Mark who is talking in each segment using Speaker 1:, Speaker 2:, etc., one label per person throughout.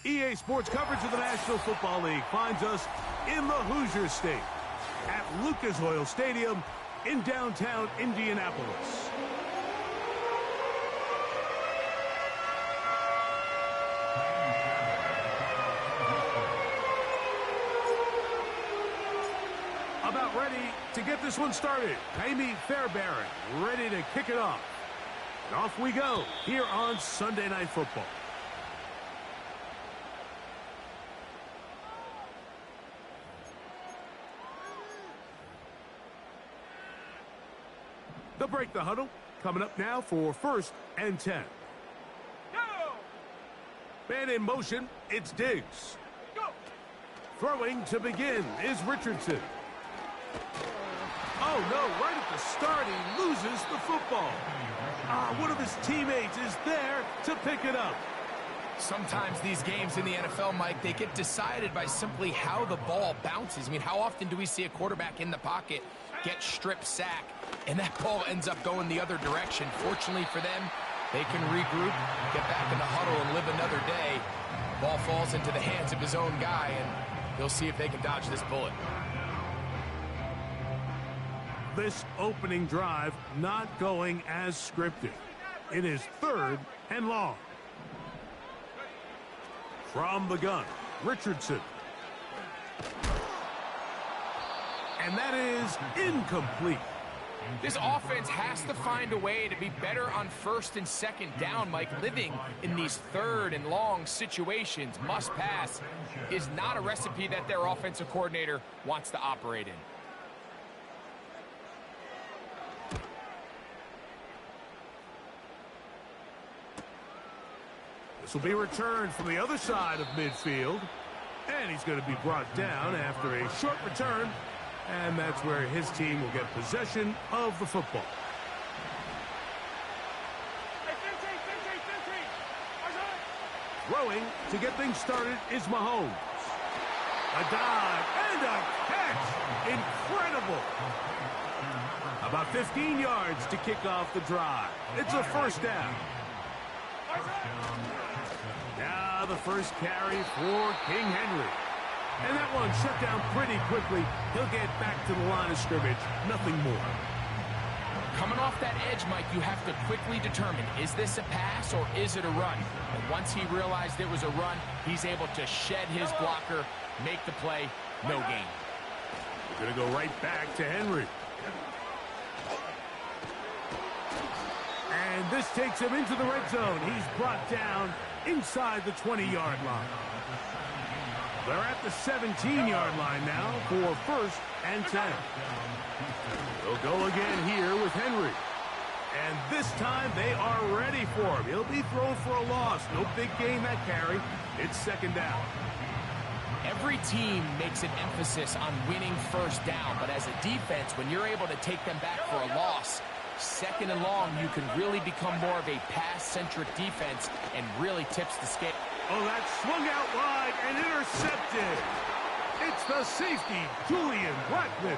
Speaker 1: EA Sports coverage of the National Football League finds us in the Hoosier State at Lucas Oil Stadium in downtown Indianapolis. About ready to get this one started. Jamie Fairbairn ready to kick it off. And off we go here on Sunday Night Football. They'll break the huddle. Coming up now for 1st and 10. Go! Man in motion, it's Diggs. Go! Throwing to begin is Richardson. Oh, no, right at the start, he loses the football. One of his teammates is there to pick it up.
Speaker 2: Sometimes these games in the NFL, Mike, they get decided by simply how the ball bounces. I mean, how often do we see a quarterback in the pocket get strip sack, and that ball ends up going the other direction? Fortunately for them, they can regroup, get back in the huddle, and live another day. Ball falls into the hands of his own guy, and they'll see if they can dodge this bullet.
Speaker 1: This opening drive not going as scripted. It is 3rd and long. From the gun, Richardson. And that is incomplete.
Speaker 2: This offense has to find a way to be better on 1st and 2nd down, Mike. Living in these 3rd and long situations, must pass, is not a recipe that their offensive coordinator wants to operate in.
Speaker 1: This will be returned from the other side of midfield. And he's going to be brought down after a short return. And that's where his team will get possession of the football. Throwing to get things started is Mahomes. A dive and a catch. Incredible. About 15 yards to kick off the drive. It's a 1st down. Now the first carry for King Henry. And that one shut down pretty quickly. He'll get back to the line of scrimmage. Nothing more.
Speaker 2: Coming off that edge, Mike, you have to quickly determine, is this a pass or is it a run? And once he realized it was a run, he's able to shed his blocker, make the play, no gain.
Speaker 1: We're going to go right back to Henry. And this takes him into the red zone. He's brought down inside the 20-yard line. They're at the 17-yard line now for 1st and 10. They'll go again here with Henry. And this time they are ready for him. He'll be thrown for a loss. No big gain that carry. It's 2nd down.
Speaker 2: Every team makes an emphasis on winning 1st down, but as a defense, when you're able to take them back for a loss, 2nd and long, you can really become more of a pass-centric defense and really tips the scale.
Speaker 1: Oh, that swung out wide and intercepted. It's the safety, Julian Blackman.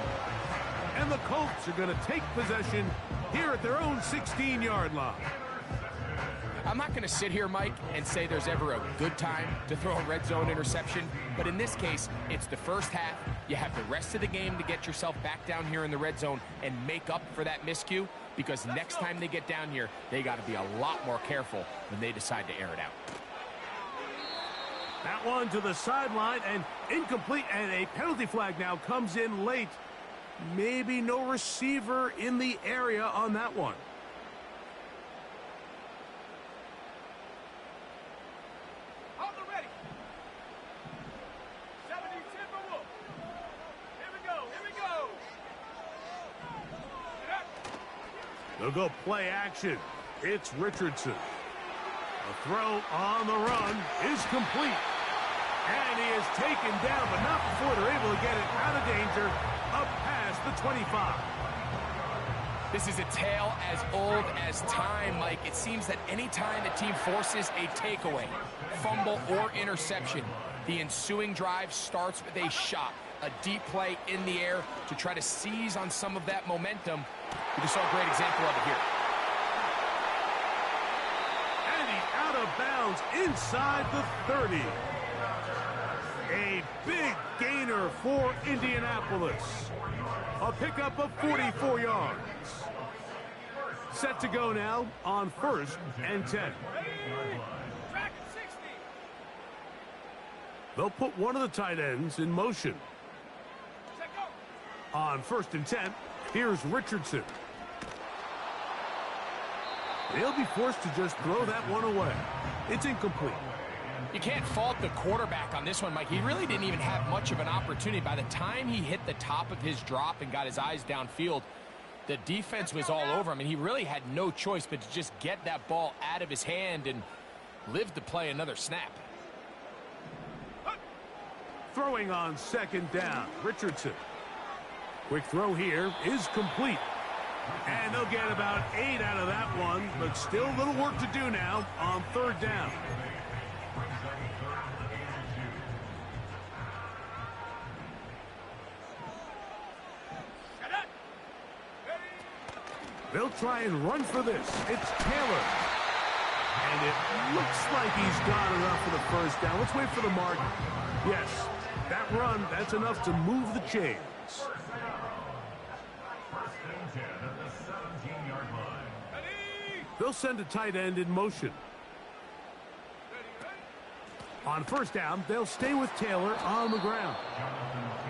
Speaker 1: And the Colts are going to take possession here at their own 16-yard line.
Speaker 2: I'm not going to sit here, Mike, and say there's ever a good time to throw a red zone interception, but in this case, it's the 1st half. You have the rest of the game to get yourself back down here in the red zone and make up for that miscue, because next time they get down here, they got to be a lot more careful when they decide to air it out.
Speaker 1: That one to the sideline and incomplete, and a penalty flag now comes in late. Maybe no receiver in the area on that one.
Speaker 3: On the ready. 70 Timberwolves. Here we go. Here we go.
Speaker 1: They'll go play action. It's Richardson. A throw on the run is complete. And he is taken down, but not before they're able to get it out of danger, up past the 25.
Speaker 2: This is a tale as old as time, Mike. It seems that any time the team forces a takeaway, fumble, or interception, the ensuing drive starts with a shot, a deep play in the air to try to seize on some of that momentum. We just saw a great example of it here.
Speaker 1: And he's out of bounds inside the 30. for Indianapolis. A pickup of 44 yards. Set to go now on 1st and 10. They'll put one of the tight ends in motion. On 1st and 10, here's Richardson. They'll be forced to just throw that one away. It's incomplete.
Speaker 2: You can't fault the quarterback on this one, Mike. He really didn't even have much of an opportunity. By the time he hit the top of his drop and got his eyes downfield, the defense was all over him, and he really had no choice but to just get that ball out of his hand and live to play another snap.
Speaker 1: Throwing on 2nd down, Richardson. Quick throw here is complete. And they'll get about 8 out of that one, but still a little work to do now on 3rd down. They'll try and run for this. It's Taylor. And it looks like he's got enough for the 1st down. Let's wait for the mark. Yes, that run, that's enough to move the chains. They'll send a tight end in motion. On 1st down, they'll stay with Taylor on the ground.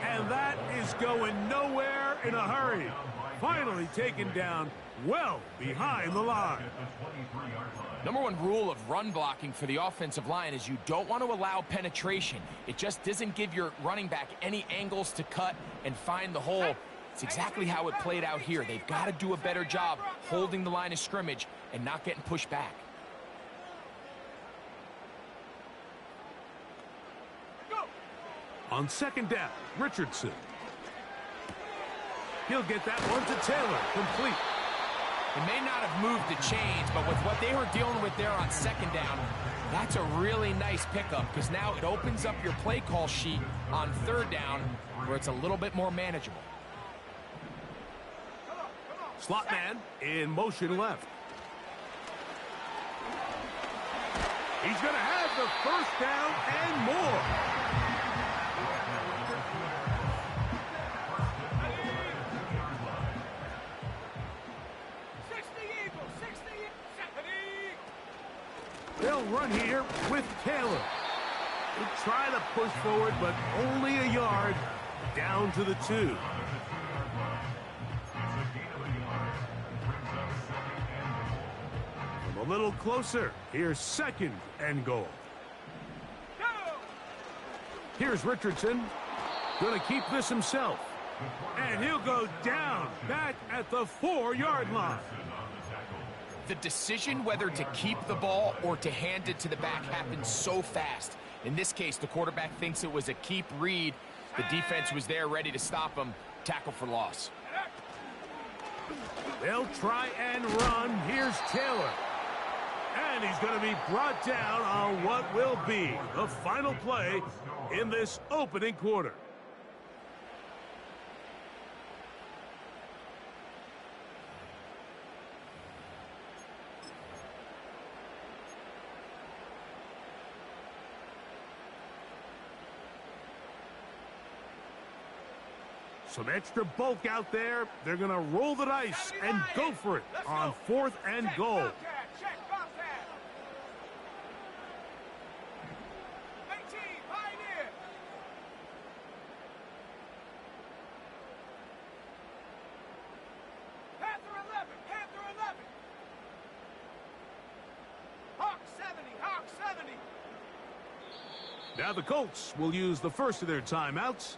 Speaker 1: And that is going nowhere in a hurry. Finally taken down well behind the line.
Speaker 2: Number one rule of run blocking for the offensive line is you don't want to allow penetration. It just doesn't give your running back any angles to cut and find the hole. It's exactly how it played out here. They've got to do a better job holding the line of scrimmage and not getting pushed back.
Speaker 1: On 2nd down, Richardson. He'll get that one to Taylor, complete.
Speaker 2: It may not have moved the chains, but with what they were dealing with there on 2nd down, that's a really nice pickup because now it opens up your play call sheet on 3rd down where it's a little bit more manageable.
Speaker 1: Slot man in motion left. He's going to have the 1st down and more. They'll run here with Taylor. They try to push forward, but only a yard down to the 2. From a little closer, here's 2nd and goal. Here's Richardson. Going to keep this himself. And he'll go down back at the 4-yard line.
Speaker 2: The decision whether to keep the ball or to hand it to the back happens so fast. In this case, the quarterback thinks it was a keep read. The defense was there ready to stop him. Tackle for loss.
Speaker 1: They'll try and run. Here's Taylor. And he's going to be brought down on what will be the final play in this opening quarter. Some extra bulk out there. They're going to roll the dice and go for it on 4th and goal. Now the Colts will use the first of their timeouts.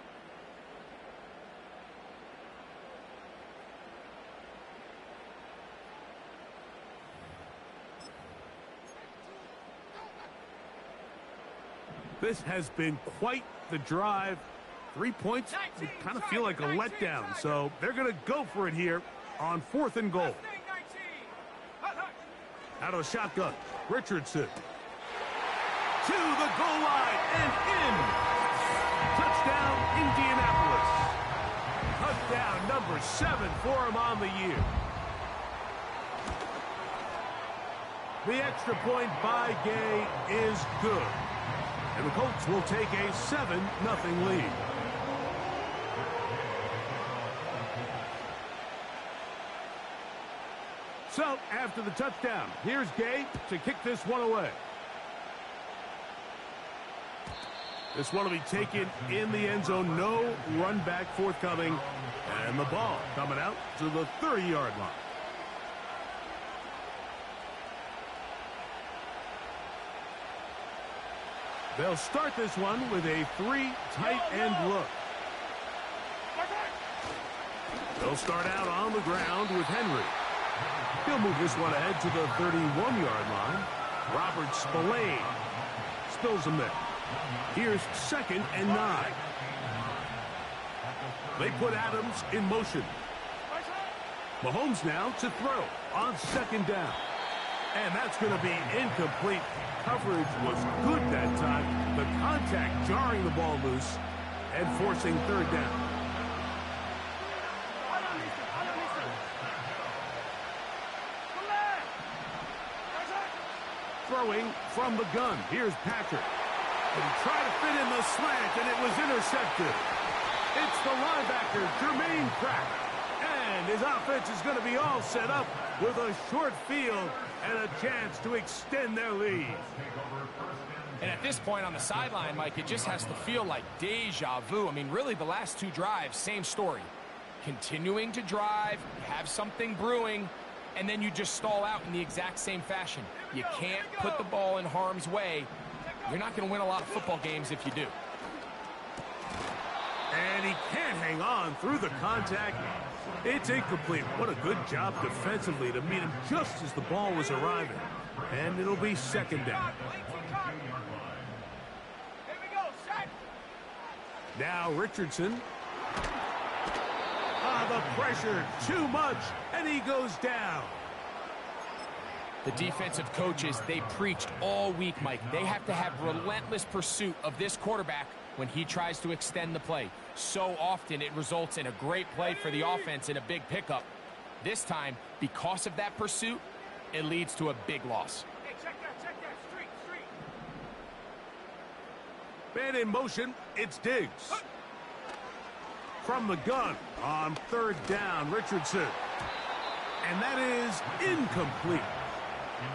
Speaker 1: This has been quite the drive. 3 points would kind of feel like a letdown, so they're going to go for it here on 4th and goal. Out of the shotgun, Richardson. To the goal line and in. Touchdown, Indianapolis. Touchdown number 7 for him on the year. The extra point by Gay is good. And the Colts will take a 7-0 lead. after the touchdown. Here's Gay to kick this one away. This one will be taken in the end zone. No run back forthcoming. And the ball coming out to the 30-yard line. They'll start this one with a 3 tight end look. They'll start out on the ground with Henry. He'll move this one ahead to the 31-yard line. Robert Spillane spills him there. Here's 2nd and 9. They put Adams in motion. Mahomes now to throw on 2nd down. And that's going to be incomplete. Coverage was good that time. The contact jarring the ball loose and forcing 3rd down. Throwing from the gun. Here's Patrick. And he tried to fit in the slant, and it was intercepted. It's the linebacker, Jermaine Pratt. And his offense is going to be all set up with a short field and a chance to extend their lead.
Speaker 2: And at this point on the sideline, Mike, it just has to feel like deja vu. I mean, really, the last 2 drives, same story. Continuing to drive, have something brewing, and then you just stall out in the exact same fashion. You can't put the ball in harm's way. You're not going to win a lot of football games if you do.
Speaker 1: And he can't hang on through the contact. It's incomplete. What a good job defensively to meet him just as the ball was arriving. And it'll be 2nd down. Now Richardson. The pressure, too much, and he goes down.
Speaker 2: The defensive coaches, they preached all week, Mike. They have to have relentless pursuit of this quarterback when he tries to extend the play. So often it results in a great play for the offense and a big pickup. This time, because of that pursuit, it leads to a big loss.
Speaker 3: Hey, check that, street.
Speaker 1: Man in motion, it's Diggs. From the gun on 3rd down, Richardson. And that is incomplete.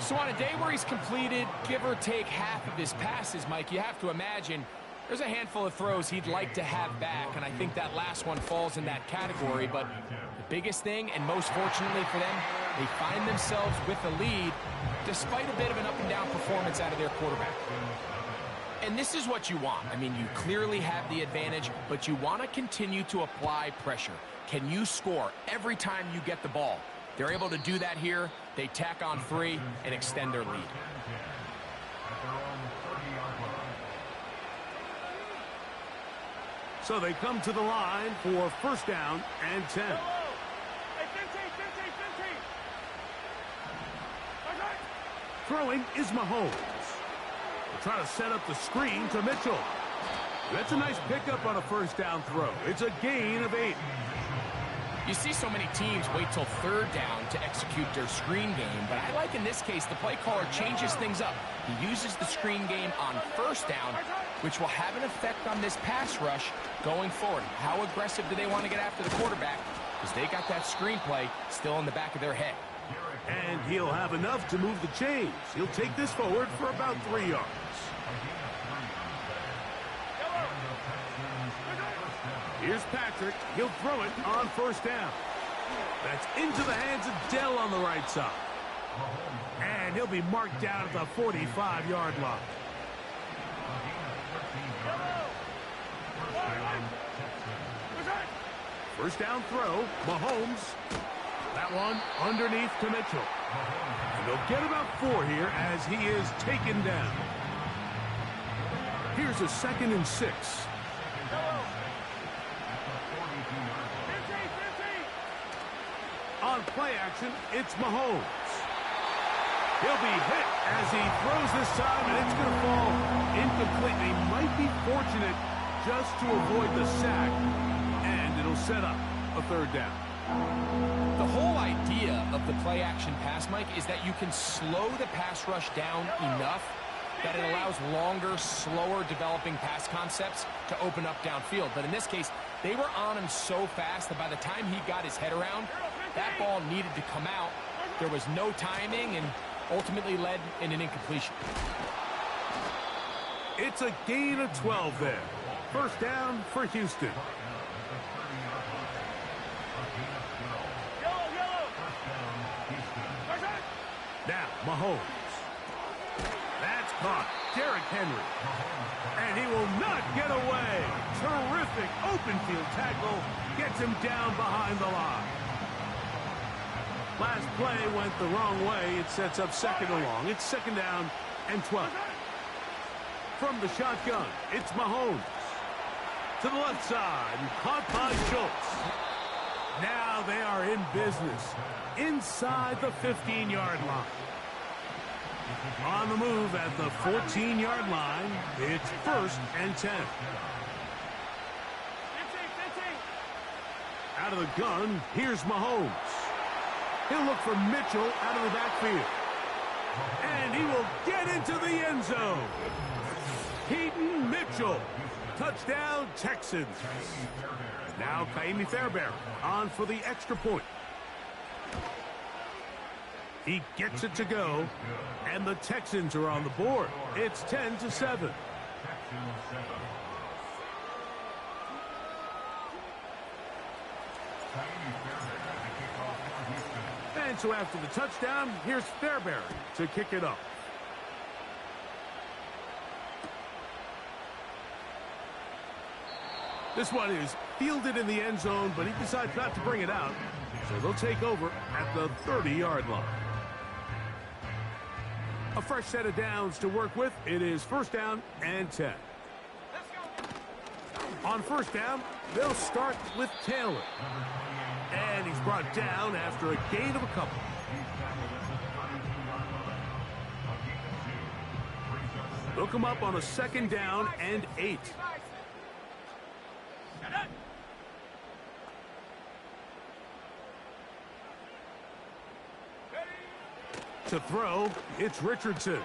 Speaker 2: So on a day where he's completed, give or take half of his passes, Mike, you have to imagine there's a handful of throws he'd like to have back, and I think that last one falls in that category. But the biggest thing, and most fortunately for them, they find themselves with the lead despite a bit of an up-and-down performance out of their quarterback. And this is what you want. I mean, you clearly have the advantage, but you want to continue to apply pressure. Can you score every time you get the ball? They're able to do that here. They tack on 3 and extend their lead.
Speaker 1: So they come to the line for 1st down and 10.
Speaker 3: Hey, 15.
Speaker 1: Throwing is Mahomes. Trying to set up the screen to Mitchell. That's a nice pickup on a 1st down throw. It's a gain of 8.
Speaker 2: You see so many teams wait till 3rd down to execute their screen game, but I like in this case the play caller changes things up. He uses the screen game on 1st down, which will have an effect on this pass rush going forward. How aggressive do they want to get after the quarterback? Because they got that screen play still in the back of their head.
Speaker 1: And he'll have enough to move the chains. He'll take this forward for about 3 yards. Here's Patrick. He'll throw it on 1st down. That's into the hands of Dell on the right side. And he'll be marked down at the 45-yard line. First down throw, Mahomes. That one underneath to Mitchell. And they'll get about 4 here as he is taken down. Here's a 2nd and 6. On play action, it's Mahomes. He'll be hit as he throws this time, and it's going to fall incomplete. They might be fortunate just to avoid the sack, and it'll set up a 3rd down.
Speaker 2: The whole idea of the play action pass, Mike, is that you can slow the pass rush down enough that it allows longer, slower developing pass concepts to open up downfield. But in this case, they were on him so fast that by the time he got his head around, that ball needed to come out. There was no timing and ultimately led in an incompletion.
Speaker 1: It's a gain of 12 there. First down for Houston. Now, Mahomes. That's caught. Derrick Henry. And he will not get away. Terrific open field tackle. Gets him down behind the line. Last play went the wrong way. It sets up second and long. It's second down and 12. From the shotgun, it's Mahomes. To the left side, and caught by Schultz. Now they are in business. Inside the 15-yard line. On the move at the 14-yard line, it's first and 10. Out of the gun, here's Mahomes. He'll look for Mitchell out of the backfield. And he will get into the end zone. Keaton Mitchell. Touchdown, Texans. Now Kaimi Fairbairn on for the extra point. He gets it to go, and the Texans are on the board. It's 10-7. And so after the touchdown, here's Fairbairn to kick it up. This one is fielded in the end zone, but he decides not to bring it out. So they'll take over at the 30-yard line. A fresh set of downs to work with. It is first down and 10. On first down, they'll start with Taylor. And he's brought down after a gain of a couple. They'll come up on a second down and 8. To throw, it's Richardson.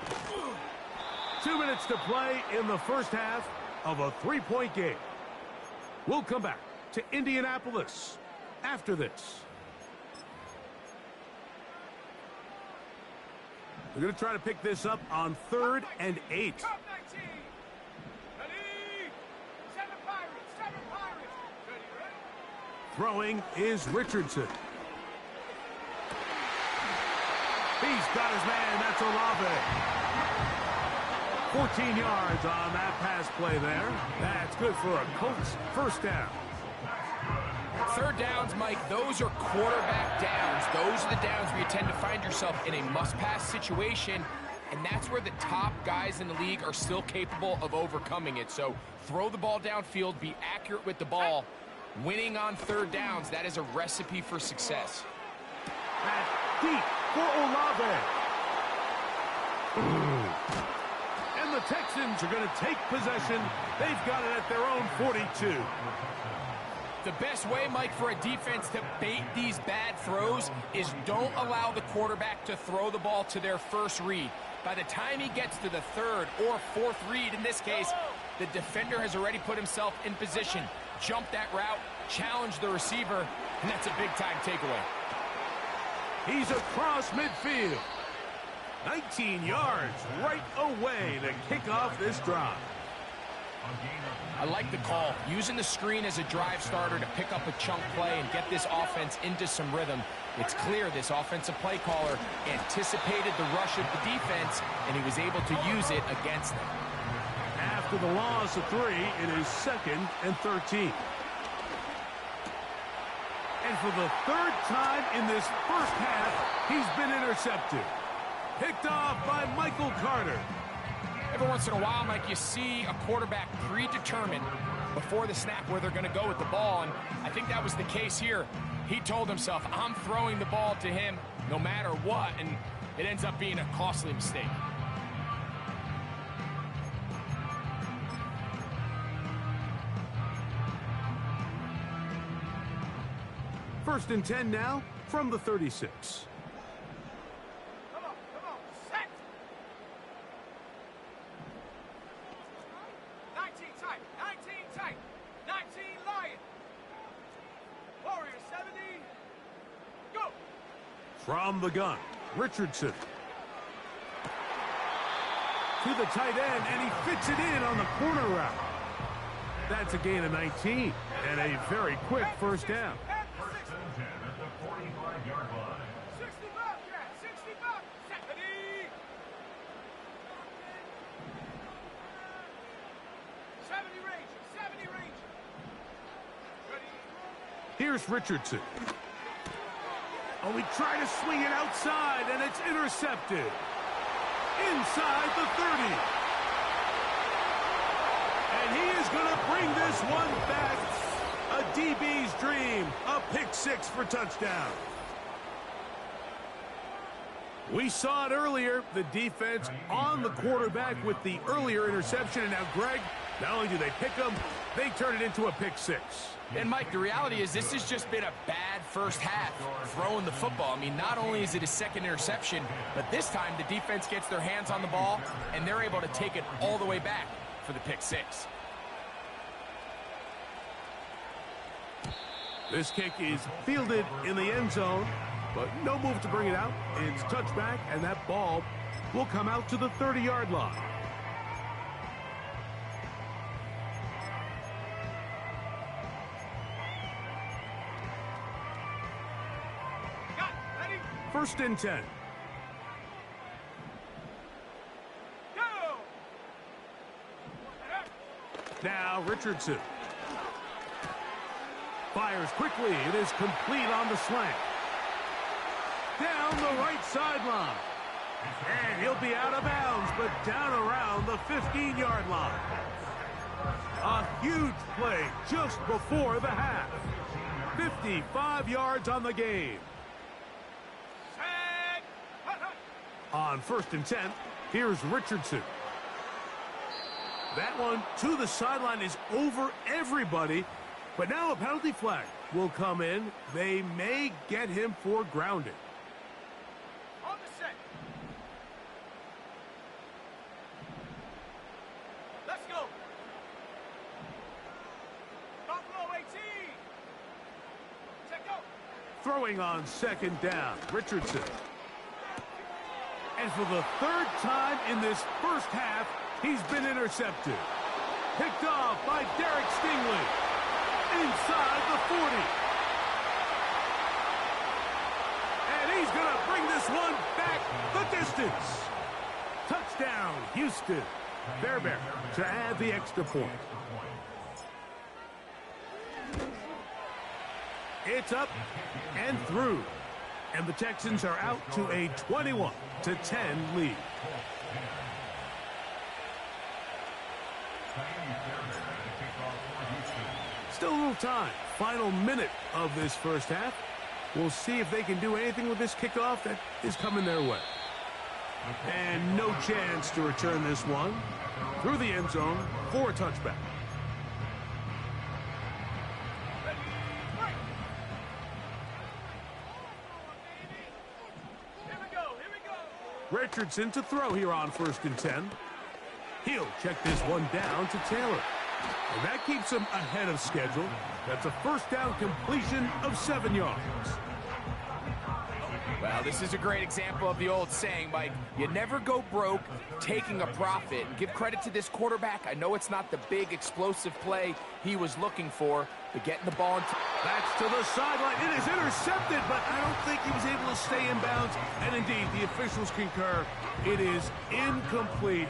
Speaker 1: 2 minutes to play in the first half of a 3-point game. We'll come back to Indianapolis after this. We're going to try to pick this up on 3rd and 8. Throwing is Richardson. He's got his man. That's Olave. 14 yards on that pass play there. That's good for a Colts first down.
Speaker 2: Third downs, Mike, those are quarterback downs. Those are the downs where you tend to find yourself in a must-pass situation, and that's where the top guys in the league are still capable of overcoming it. So throw the ball downfield, be accurate with the ball. Winning on third downs, that is a recipe for success.
Speaker 1: That's deep for Olave. And the Texans are going to take possession. They've got it at their own 42.
Speaker 2: The best way, Mike, for a defense to bait these bad throws is don't allow the quarterback to throw the ball to their first read. By the time he gets to the third or fourth read, in this case, the defender has already put himself in position. Jump that route, challenge the receiver, and that's a big-time takeaway.
Speaker 1: He's across midfield. 19 yards right away to kick off this drive.
Speaker 2: I like the call. Using the screen as a drive starter to pick up a chunk play and get this offense into some rhythm. It's clear this offensive play caller anticipated the rush of the defense, and he was able to use it against them.
Speaker 1: After the loss of 3, it is 2nd and 13. And for the third time in this first half, he's been intercepted. Picked off by Michael Carter.
Speaker 2: Every once in a while, Mike, you see a quarterback predetermined before the snap where they're going to go with the ball, and I think that was the case here. He told himself, I'm throwing the ball to him no matter what, and it ends up being a costly mistake.
Speaker 1: First and 10 now from the 36.
Speaker 3: Come on, set! 19 tight, 19 Lion. Warrior 70, go!
Speaker 1: From the gun, Richardson. To the tight end, and he fits it in on the corner route. That's a gain of 19, and a very quick first down.
Speaker 3: 70 range.
Speaker 1: Here's Richardson. Oh, he tried to swing it outside, and it's intercepted. Inside the 30. And he is going to bring this one back. A DB's dream. A pick six for touchdown. We saw it earlier. The defense on the quarterback with the earlier interception. And now, Greg, not only do they pick him, they turn it into a pick six.
Speaker 2: And, Mike, the reality is this has just been a bad first half throwing the football. I mean, not only is it his second interception, but this time the defense gets their hands on the ball, and they're able to take it all the way back for the pick six.
Speaker 1: This kick is fielded in the end zone, but no move to bring it out. It's touchback, and that ball will come out to the 30-yard line. First and 10.
Speaker 3: Go!
Speaker 1: Now Richardson. Fires quickly. It is complete on the slant. Down the right sideline. And he'll be out of bounds, but down around the 15-yard line. A huge play just before the half. 55 yards on the game. On first and 10, here's Richardson. That one to the sideline is over everybody, but now a penalty flag will come in. They may get him for grounding.
Speaker 3: On the set. Let's go. Buffalo 18. Check out.
Speaker 1: Throwing on second down, Richardson. And for the third time in this first half, he's been intercepted. Picked off by Derek Stingley. Inside the 40. And he's going to bring this one back the distance. Touchdown, Houston. Bear to add the extra point. It's up and through. And the Texans are out to a 21-10 lead. Still a little time. Final minute of this first half. We'll see if they can do anything with this kickoff that is coming their way. And no chance to return this one through the end zone for a touchback. Richardson to throw here on first and 10. He'll check this one down to Taylor. And that keeps him ahead of schedule. That's a first down completion of 7 yards.
Speaker 2: Well, this is a great example of the old saying, Mike, you never go broke taking a profit. And give credit to this quarterback. I know it's not the big explosive play he was looking for, but getting the ball into...
Speaker 1: That's to the sideline. It is intercepted, but I don't think he was able to stay in bounds. And indeed, the officials concur. It is incomplete.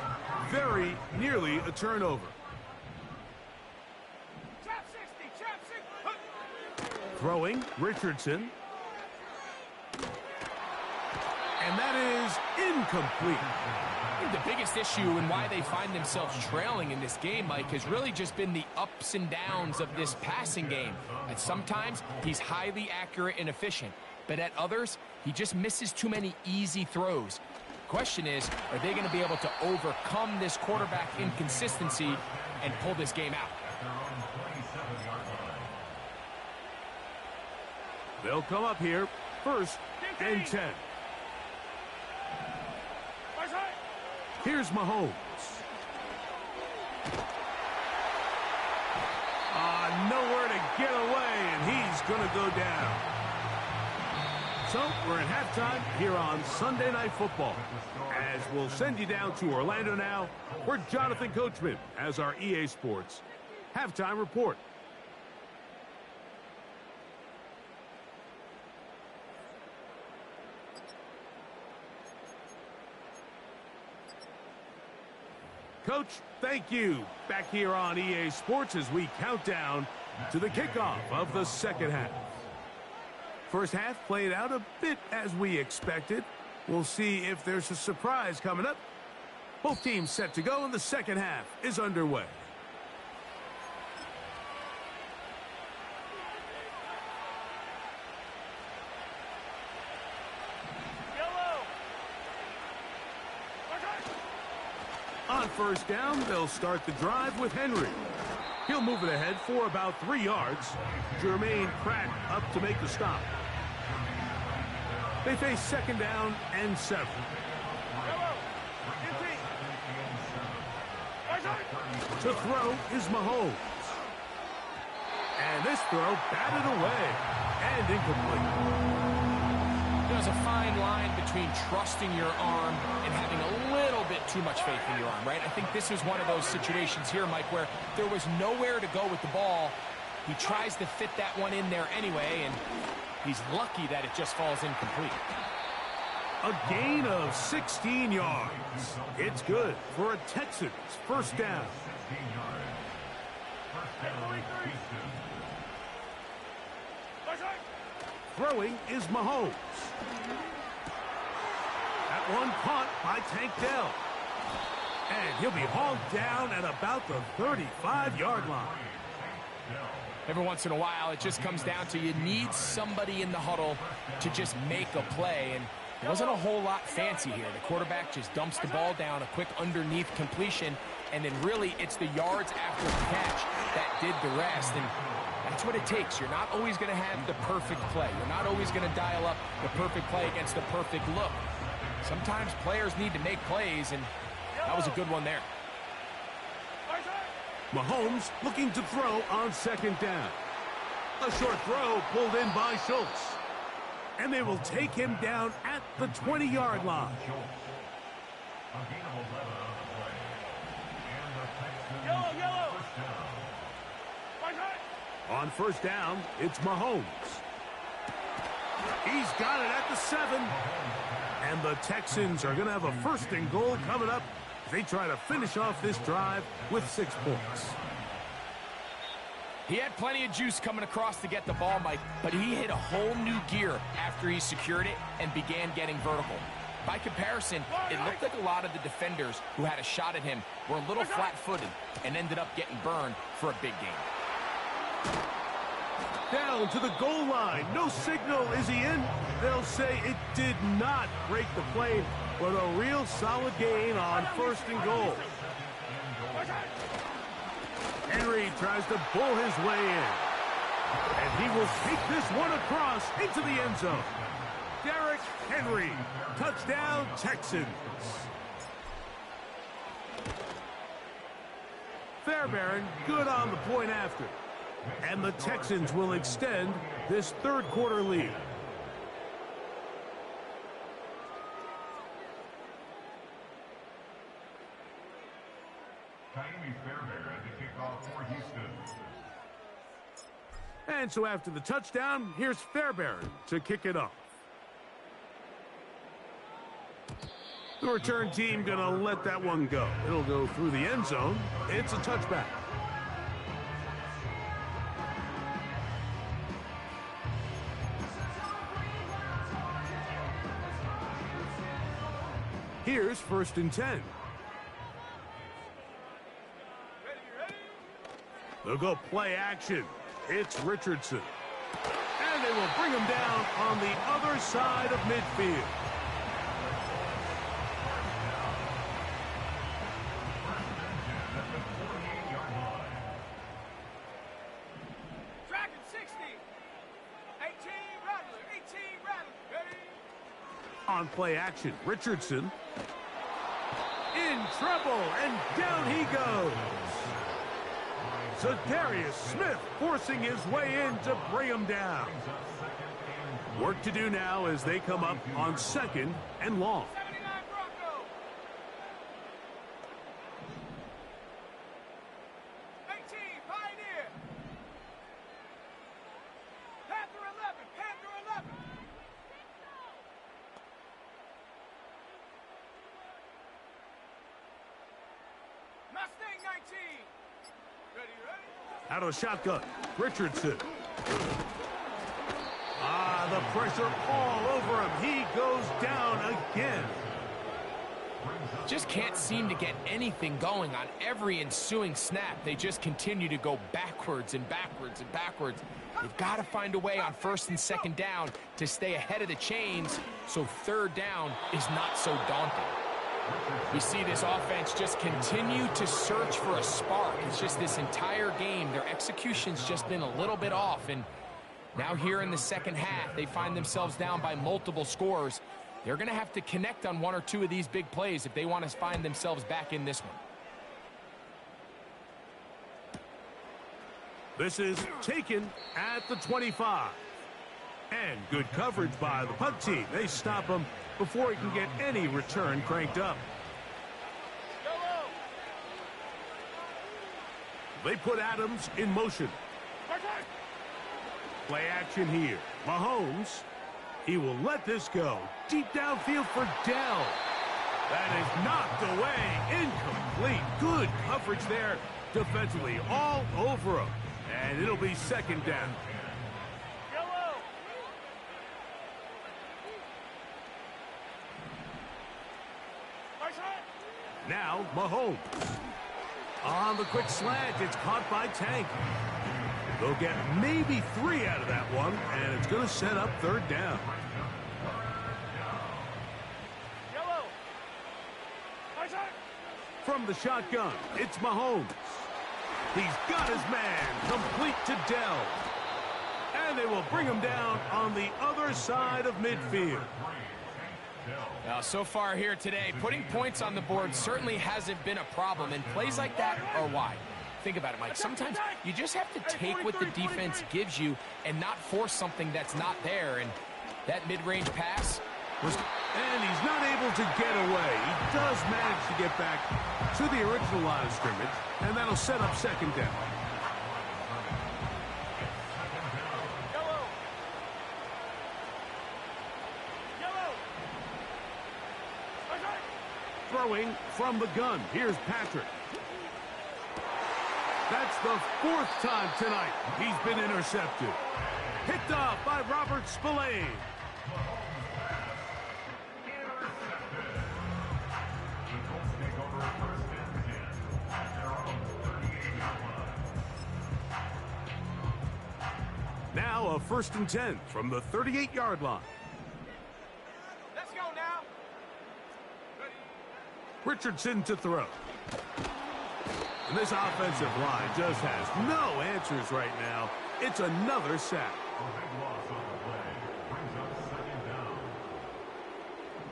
Speaker 1: Very nearly a turnover.
Speaker 3: Trap 60.
Speaker 1: Throwing, Richardson. And that is incomplete.
Speaker 2: I think the biggest issue and why they find themselves trailing in this game, Mike, has really just been the ups and downs of this passing game. At sometimes, he's highly accurate and efficient, but at others, he just misses too many easy throws. Question is, are they going to be able to overcome this quarterback inconsistency and pull this game out?
Speaker 1: They'll come up here first and 10. Here's Mahomes. Nowhere to get away, and he's going to go down. So we're at halftime here on Sunday Night Football. As we'll send you down to Orlando now, where Jonathan Coachman has our EA Sports halftime report. Coach, thank you. Back here on EA Sports as we count down to the kickoff of the second half. First half played out a bit as we expected. We'll see if there's a surprise coming up. Both teams set to go, and the second half is underway. On first down, they'll start the drive with Henry. He'll move it ahead for about 3 yards. Jermaine Pratt up to make the stop. They face second down and 7. To throw is Mahomes. And this throw batted away and incomplete.
Speaker 2: There's a fine line between trusting your arm and having a little bit too much faith in your arm, right? I think this is one of those situations here, Mike, where there was nowhere to go with the ball. He tries to fit that one in there anyway, and he's lucky that it just falls incomplete.
Speaker 1: A gain of 16 yards. It's good for a Texans first down. Throwing is Mahomes. That one caught by Tank Dell. And he'll be hauled down at about the 35-yard line.
Speaker 2: Every once in a while, it just comes down to you need somebody in the huddle to just make a play. And there wasn't a whole lot fancy here. The quarterback just dumps the ball down, a quick underneath completion, and then really it's the yards after the catch that did the rest. And that's what it takes. You're not always going to have the perfect play. You're not always going to dial up the perfect play against the perfect look. Sometimes players need to make plays, and that was a good one there.
Speaker 1: Mahomes looking to throw on second down. A short throw pulled in by Schultz. And they will take him down at the 20-yard line.
Speaker 3: Yellow.
Speaker 1: On first down, it's Mahomes. He's got it at the 7. And the Texans are going to have a first and goal coming up. They try to finish off this drive with 6 points.
Speaker 2: He had plenty of juice coming across to get the ball, Mike, but he hit a whole new gear after he secured it and began getting vertical. By comparison, it looked like a lot of the defenders who had a shot at him were a little flat-footed and ended up getting burned for a big game.
Speaker 1: Down to the goal line. No signal. Is he in? They'll say it did not break the plane, but a real solid gain on first and goal. Henry tries to pull his way in. And he will take this one across into the end zone. Derrick Henry. Touchdown, Texans. Fairbairn good on the point after. And the Texans will extend this third quarter lead. And so after the touchdown, here's Fairbairn to kick it off. The return team going to let that one go. It'll go through the end zone. It's a touchback. Here's first and 10. They'll go play action. It's Richardson. And they will bring him down on the other side of midfield.
Speaker 3: Tracking 60. 18 Rattler. 18 Rattler. Ready?
Speaker 1: On play action, Richardson. In trouble, and down he goes. So Darius Smith forcing his way in to bring him down. Work to do now as they come up on 2nd and long.
Speaker 3: 79 Bronco. 18 Pioneer. Panther 11. Panther 11. Mustang 19. Ready, ready?
Speaker 1: Out of shotgun, Richardson. The pressure all over him. He goes down again.
Speaker 2: Just can't seem to get anything going on every ensuing snap. They just continue to go backwards and backwards and backwards. They've got to find a way on 1st and 2nd down to stay ahead of the chains so 3rd down is not so daunting. We see this offense just continue to search for a spark. It's just this entire game, their execution's just been a little bit off, and now here in the 2nd half, they find themselves down by multiple scores. They're going to have to connect on 1 or 2 of these big plays if they want to find themselves back in this one.
Speaker 1: This is taken at the 25. And good coverage by the punt team. They stop him before he can get any return cranked up. They put Adams in motion. Play action here. Mahomes. He will let this go. Deep downfield for Dell. That is knocked away. Incomplete. Good coverage there defensively. All over him. And it'll be 2nd down. Now, Mahomes. On the quick slant, it's caught by Tank. They'll get maybe 3 out of that one, and it's going to set up 3rd down. From the shotgun, it's Mahomes. He's got his man complete to Dell. And they will bring him down on the other side of midfield.
Speaker 2: Now, so far here today, putting points on the board certainly hasn't been a problem, and plays like that are why. Think about it, Mike. Sometimes you just have to take what the defense gives you and not force something that's not there, and that mid-range pass was...
Speaker 1: And he's not able to get away. He does manage to get back to the original line of scrimmage, and that'll set up 2nd down. Throwing from the gun. Here's Patrick. That's the 4th time tonight he's been intercepted. Picked off by Robert Spillane. Now a 1st and 10 from the 38-yard line.
Speaker 3: Let's go now. Ready.
Speaker 1: Richardson to throw. And this offensive line just has no answers right now. It's another sack.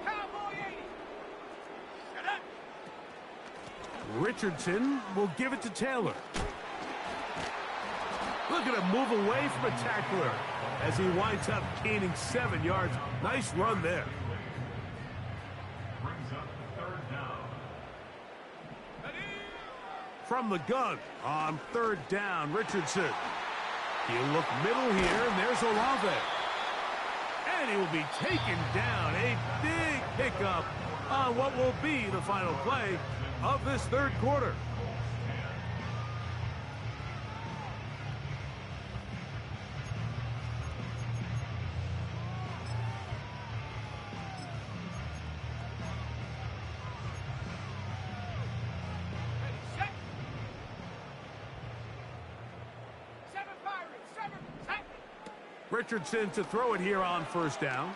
Speaker 3: Cowboy 80. Shut up.
Speaker 1: Richardson will give it to Taylor. Look at him move away from a tackler as he winds up gaining 7 yards. Nice run there. From the gun on 3rd down, Richardson. He'll look middle here, and there's Olave. And he will be taken down. A big pickup on what will be the final play of this 3rd quarter. Richardson to throw it here on 1st down.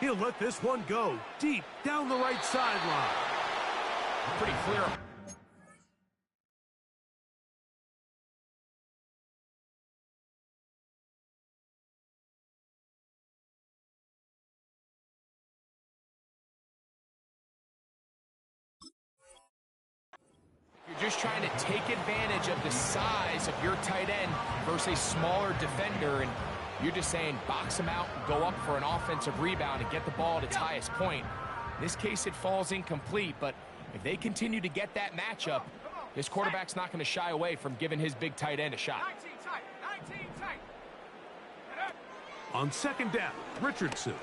Speaker 1: He'll let this one go deep down the right sideline.
Speaker 2: Pretty clear. You're just trying to take advantage of the size of your tight end versus a smaller defender, and You're just saying box them out, go up for an offensive rebound, and get the ball at its highest point. In this case, it falls incomplete, but if they continue to get that matchup, this quarterback's not going to shy away from giving his big tight end a shot.
Speaker 3: 19 tight. 19 tight.
Speaker 1: On second down, Richardson.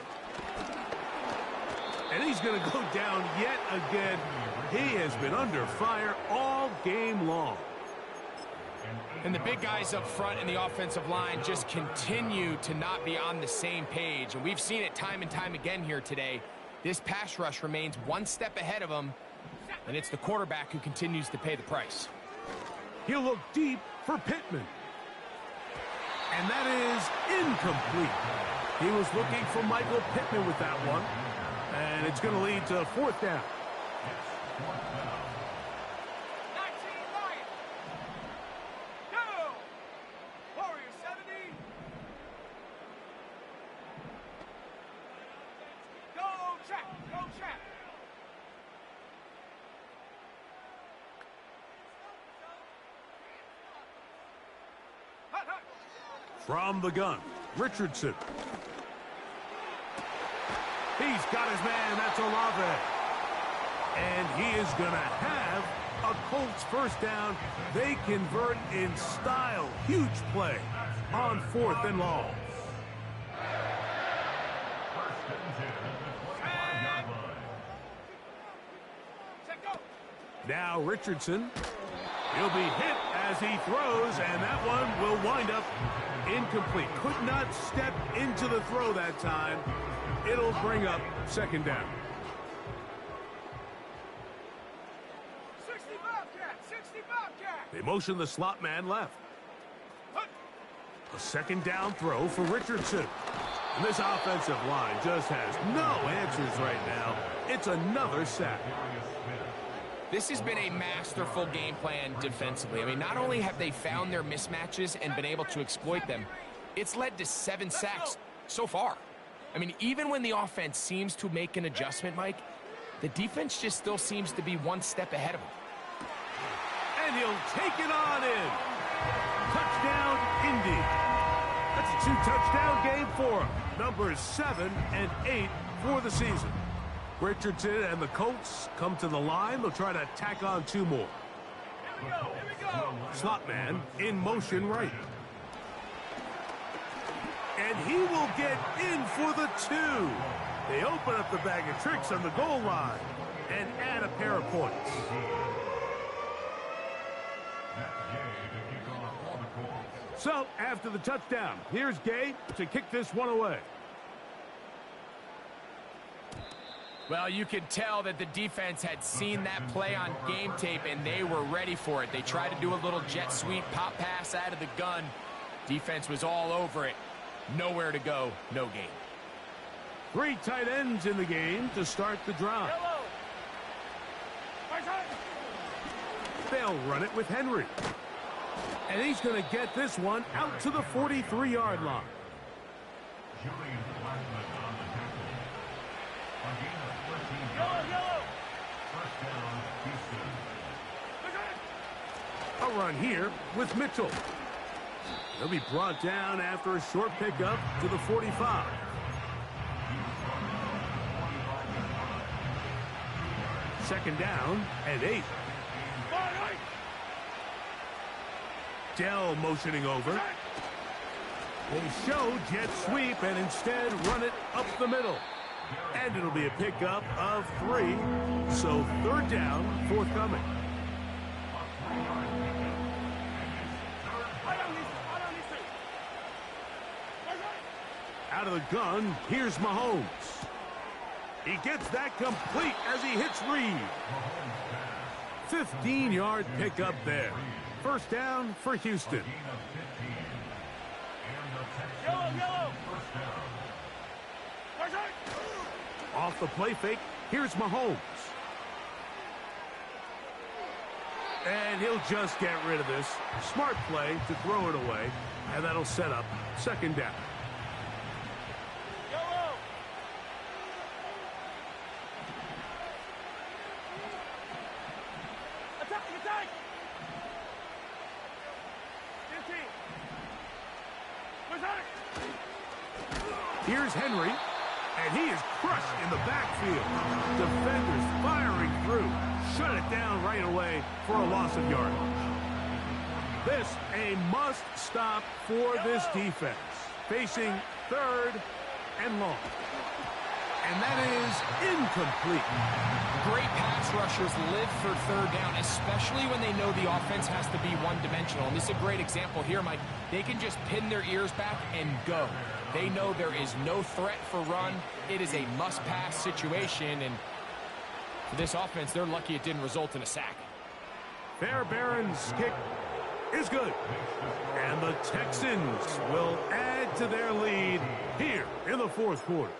Speaker 1: And he's going to go down yet again. He has been under fire all game long.
Speaker 2: And the big guys up front in the offensive line just continue to not be on the same page. And we've seen it time and time again here today. This pass rush remains one step ahead of them, and it's the quarterback who continues to pay the price.
Speaker 1: He'll look deep for Pittman. And that is incomplete. He was looking for Michael Pittman with that one. And it's going to lead to fourth down.
Speaker 3: 19 Lions. Go. Warrior 70. Go check. Go check. Hut, hut.
Speaker 1: From the gun, Richardson. He's got his man, that's Olave. And he is going to have a Colts first down. They convert in style. Huge play on 4th and long.
Speaker 3: Check, go.
Speaker 1: Now Richardson. He'll be hit as he throws, and that one will wind up incomplete. Could not step into the throw that time. It'll bring up second down.
Speaker 3: 60 Bobcat. 60 Bobcat.
Speaker 1: They motion the slot man left.
Speaker 3: Hut.
Speaker 1: A second down throw for Richardson. And this offensive line just has no answers right now. It's another sack.
Speaker 2: This has been a masterful game plan defensively. I mean, not only have they found their mismatches and been able to exploit them, it's led to 7 sacks so far. I mean, even when the offense seems to make an adjustment, Mike, the defense just still seems to be one step ahead of them.
Speaker 1: And he'll take it on in. Touchdown, Indy. That's a 2-touchdown game for him. Numbers 7 and 8 for the season. Richardson and the Colts come to the line. They'll try to tack on 2 more.
Speaker 3: Here we go. Here we go.
Speaker 1: Slot man in motion right. And he will get in for the 2. They open up the bag of tricks on the goal line and add a pair of points. So, after the touchdown, here's Gay to kick this one away.
Speaker 2: Well, you could tell that the defense had seen that play on game tape, and they were ready for it. They tried to do a little jet sweep pop pass out of the gun. Defense was all over it. Nowhere to go, no gain.
Speaker 1: 3 tight ends in the game to start the drive.
Speaker 3: Yellow.
Speaker 1: They'll run it with Henry. And he's going to get this one out to the 43-yard line. A run here with Mitchell. He'll be brought down after a short pickup to the 45. Second down and 8. Dell motioning over. They show jet sweep and instead run it up the middle. And it'll be a pickup of 3. So third down, forthcoming. Out of the gun, here's Mahomes. He gets that complete as he hits Reed. 15-yard pickup there. First down for Houston.
Speaker 3: Yellow.
Speaker 1: Off the play fake, here's Mahomes. And he'll just get rid of this. Smart play to throw it away, and that'll set up second down.
Speaker 3: Yellow. Attack. 15.
Speaker 1: Here's Henry, and he is crushed in the backfield. Defenders firing through. Shut it down right away for a loss of yardage. This a must-stop for this defense. Facing third and long. And that is incomplete.
Speaker 2: Great pass rushers live for third down, especially when they know the offense has to be one-dimensional. And this is a great example here, Mike. They can just pin their ears back and go. They know there is no threat for run. It is a must-pass situation, and for this offense, they're lucky it didn't result in a sack.
Speaker 1: Fairbairn's kick is good. And the Texans will add to their lead here in the fourth quarter.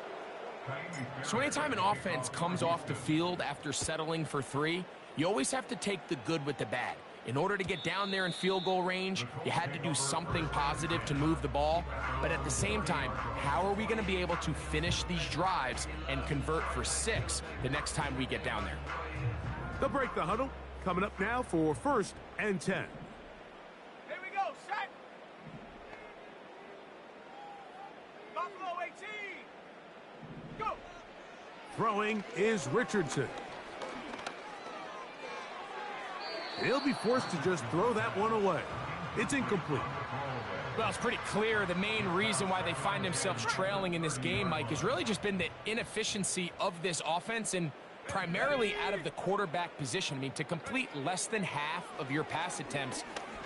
Speaker 2: So anytime an offense comes off the field after settling for 3, you always have to take the good with the bad. In order to get down there in field goal range, you had to do something positive to move the ball. But at the same time, how are we going to be able to finish these drives and convert for 6 the next time we get down there?
Speaker 1: They'll break the huddle. Coming up now for 1st and 10.
Speaker 3: Here we go, set. Buffalo 18. Go.
Speaker 1: Throwing is Richardson. He'll be forced to just throw that one away. It's incomplete.
Speaker 2: Well, it's pretty clear the main reason why they find themselves trailing in this game, Mike, has really just been the inefficiency of this offense and primarily out of the quarterback position. I mean, to complete less than half of your pass attempts,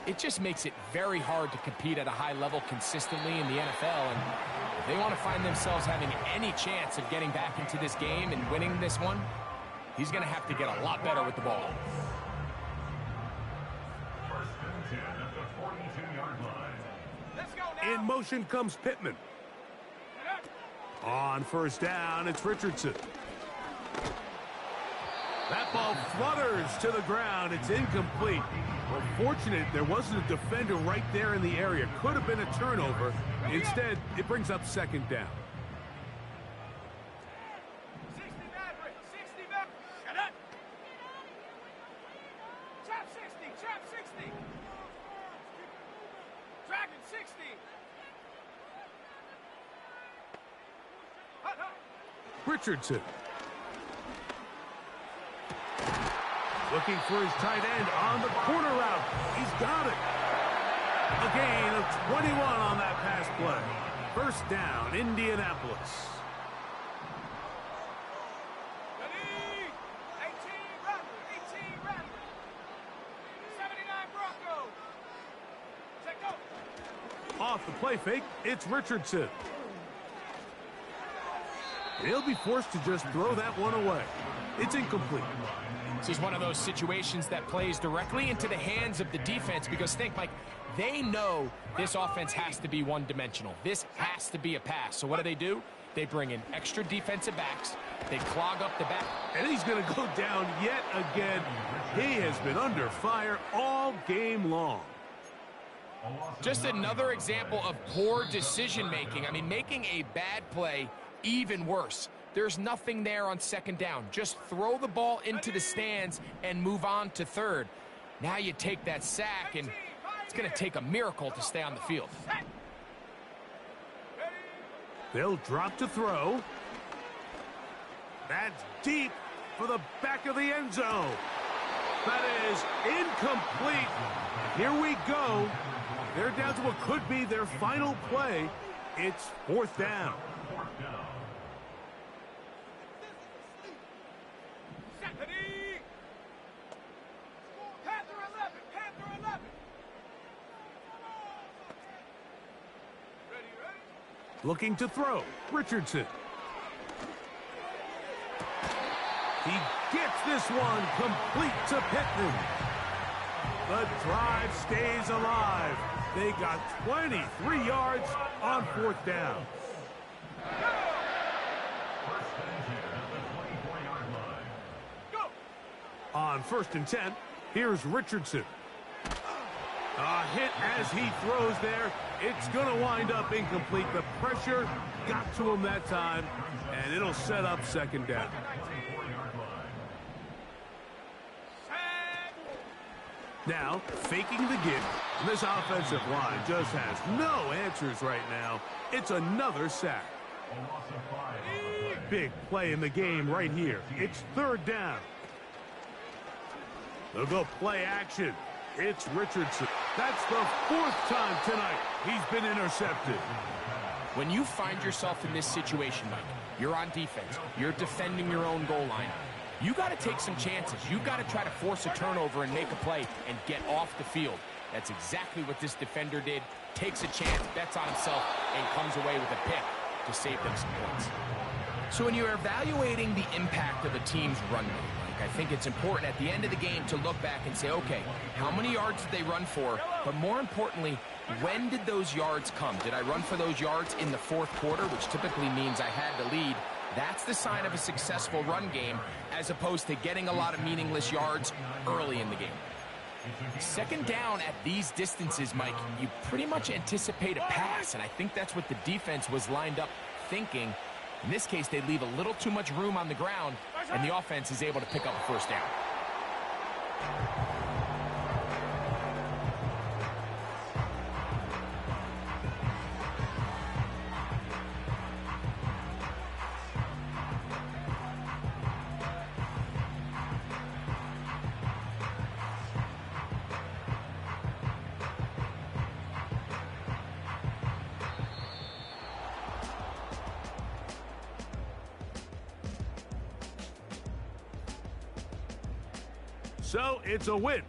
Speaker 2: it just makes it very hard to compete at a high level consistently in the NFL. And if they want to find themselves having any chance of getting back into this game and winning this one, he's going to have to get a lot better with the ball.
Speaker 1: In motion comes Pittman. On 1st down, it's Richardson. That ball flutters to the ground. It's incomplete. Well, fortunate there wasn't a defender right there in the area. Could have been a turnover. Instead, it brings up 2nd down.
Speaker 3: 60 Maverick, 60 Maverick. Shut up. Trap 60, trap 60. Dragon 60. Hut, hut.
Speaker 1: Richardson. Looking for his tight end on the corner route. He's got it. A gain of 21 on that pass play. 1st down, Indianapolis.
Speaker 3: Ready? 18 Rattler, 18 Rattler. 79 Bronco. Check go.
Speaker 1: Off the play fake, it's Richardson. He'll be forced to just throw that one away. It's incomplete.
Speaker 2: This is one of those situations that plays directly into the hands of the defense because think, Mike, they know this offense has to be one-dimensional. This has to be a pass. So what do? They bring in extra defensive backs. They clog up the back.
Speaker 1: And he's going to go down yet again. He has been under fire all game long.
Speaker 2: Just another example of poor decision-making. I mean, making a bad play even worse. There's nothing there on 2nd down. Just throw the ball into the stands and move on to 3rd. Now you take that sack, and it's going to take a miracle to stay on the field.
Speaker 1: They'll drop to throw. That's deep for the back of the end zone. That is incomplete. Here we go. They're down to what could be their final play. It's 4th down.
Speaker 3: Panther 11, Panther 11. Ready, ready?
Speaker 1: Looking to throw, Richardson. He gets this one complete to Pittman. The drive stays alive. They got 23 yards on 4th down. On 1st and 10, here's Richardson. A hit as he throws there. It's going to wind up incomplete. The pressure got to him that time, and it'll set up 2nd down. Now, faking the give. This offensive line just has no answers right now. It's another sack. Big play in the game right here. It's third down. They'll go play action. It's Richardson. That's the fourth time tonight he's been intercepted.
Speaker 2: When you find yourself in this situation, Mike, you're on defense, you're defending your own goal line, you got to take some chances. You got to try to force a turnover and make a play and get off the field. That's exactly what this defender did. Takes a chance, bets on himself, and comes away with a pick to save them some points. So when you're evaluating the impact of a team's run game, Mike, I think it's important at the end of the game to look back and say, okay, how many yards did they run for? But more importantly, when did those yards come? Did I run for those yards in the fourth quarter, which typically means I had the lead? That's the sign of a successful run game, as opposed to getting a lot of meaningless yards early in the game. Second down at these distances, Mike, you pretty much anticipate a pass, and I think that's what the defense was lined up thinking. In this case, they leave a little too much room on the ground, and the offense is able to pick up a first down.
Speaker 1: So it's a win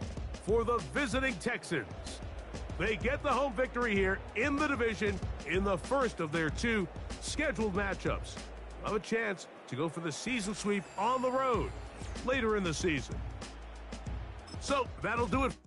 Speaker 1: for the visiting Texans. They get the home victory here in the division in the first of their two scheduled matchups. Have a chance to go for the season sweep on the road later in the season. So that'll do it.